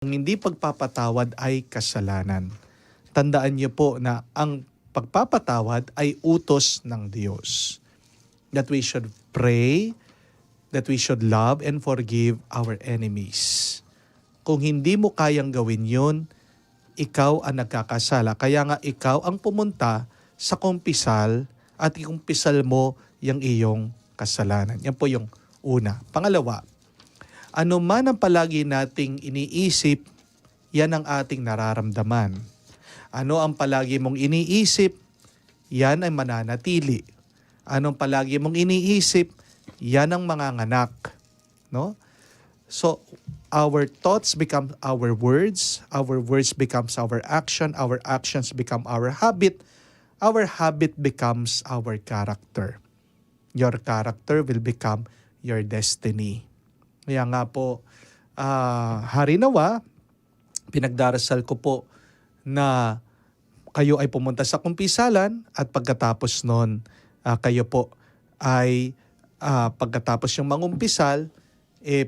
Ang hindi pagpapatawad ay kasalanan. Tandaan niyo po na ang pagpapatawad ay utos ng Diyos. That we should pray, that we should love and forgive our enemies. Kung hindi mo kayang gawin yun, ikaw ang nagkakasala. Kaya nga ikaw ang pumunta sa kumpisal at ikumpisal mo yung iyong kasalanan. Yan po yung una. Pangalawa, ano man ang palagi nating iniisip, yan ang ating nararamdaman. Ano ang palagi mong iniisip, yan ay mananatili. Anong palagi mong iniisip, yan ang manganganak. No? So, our thoughts become our words becomes our actions become our habit becomes our character. Your character will become your destiny. Kaya nga po, harinawa, pinagdarasal ko po na kayo ay pumunta sa kumpisalan at pagkatapos nun, kayo po ay pagkatapos yung mangumpisal,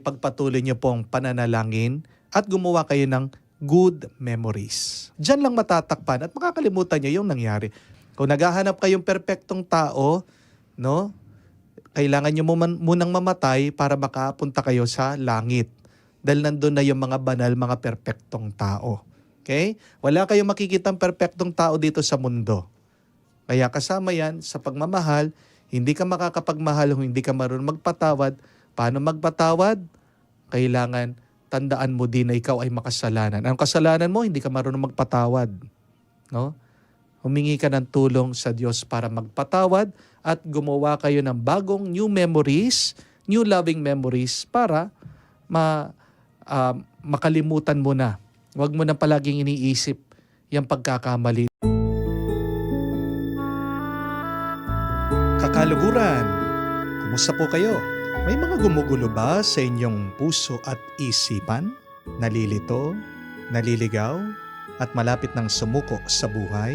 pagpatuloy niyo pong pananalangin at gumawa kayo ng good memories. Diyan lang matatakpan at makakalimutan niyo yung nangyari. Kung naghahanap kayong perpektong tao, no? Kailangan nyo munang mamatay para makapunta kayo sa langit. Dahil nandun na yung mga banal, mga perpektong tao. Okay? Wala kayong makikitang perpektong tao dito sa mundo. Kaya kasama yan sa pagmamahal, hindi ka makakapagmahal kung hindi ka marunong magpatawad. Paano magpatawad? Kailangan tandaan mo din na ikaw ay makasalanan. Ang kasalanan mo, hindi ka marunong magpatawad. No? Humingi ka ng tulong sa Diyos para magpatawad at gumawa kayo ng bagong new memories, new loving memories para makalimutan mo na. Huwag mo na palaging iniisip yung pagkakamali. Kakaluguran, kumusta po kayo? May mga gumugulo ba sa inyong puso at isipan? Nalilito, naliligaw, at malapit ng sumuko sa buhay?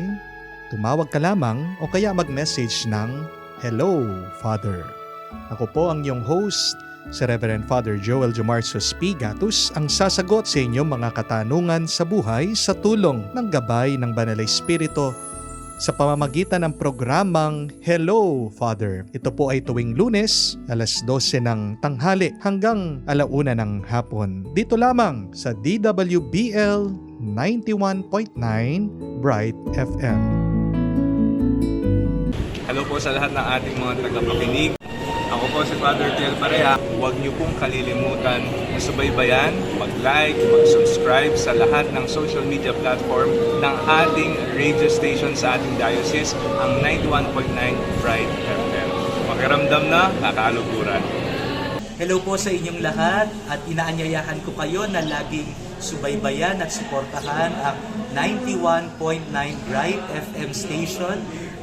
Tumawag ka lamang o kaya mag-message ng Hello, Father. Ako po ang iyong host, si Reverend Father Joel Jomarsos P. Gatus, ang sasagot sa inyong mga katanungan sa buhay sa tulong ng gabay ng Banal na Espiritu sa pamamagitan ng programang Hello, Father. Ito po ay tuwing Lunes, alas 12 ng tanghali hanggang 1:00 ng hapon. Dito lamang sa DWBL 91.9 Bright FM. Hello po sa lahat ng ating mga tagapakinig. Ako po si Father Tiel Pareha. Huwag niyo pong kalilimutan na subaybayan, mag-like, mag-subscribe sa lahat ng social media platform ng ating radio station sa ating diocese, ang 91.9 Bright FM. Pakiramdam na, kakaluguran. Hello po sa inyong lahat at inaanyayahan ko kayo na laging subaybayan at suportahan ang 91.9 Bright FM station,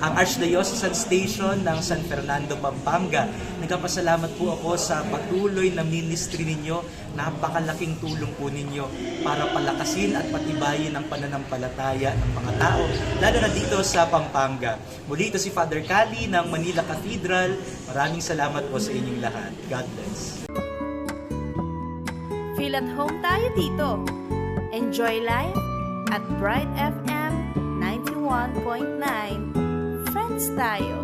ang Archdiocesan Station ng San Fernando, Pampanga. Nagpapasalamat po ako sa patuloy na ministry ninyo. Napakalaking tulong po ninyo para palakasin at patibayin ang pananampalataya ng mga tao, lalo na dito sa Pampanga. Muli ito si Father Cali ng Manila Cathedral. Maraming salamat po sa inyong lahat. God bless. Feel at home tayo dito. Enjoy life at Bright FM 91.9. Friends tayo.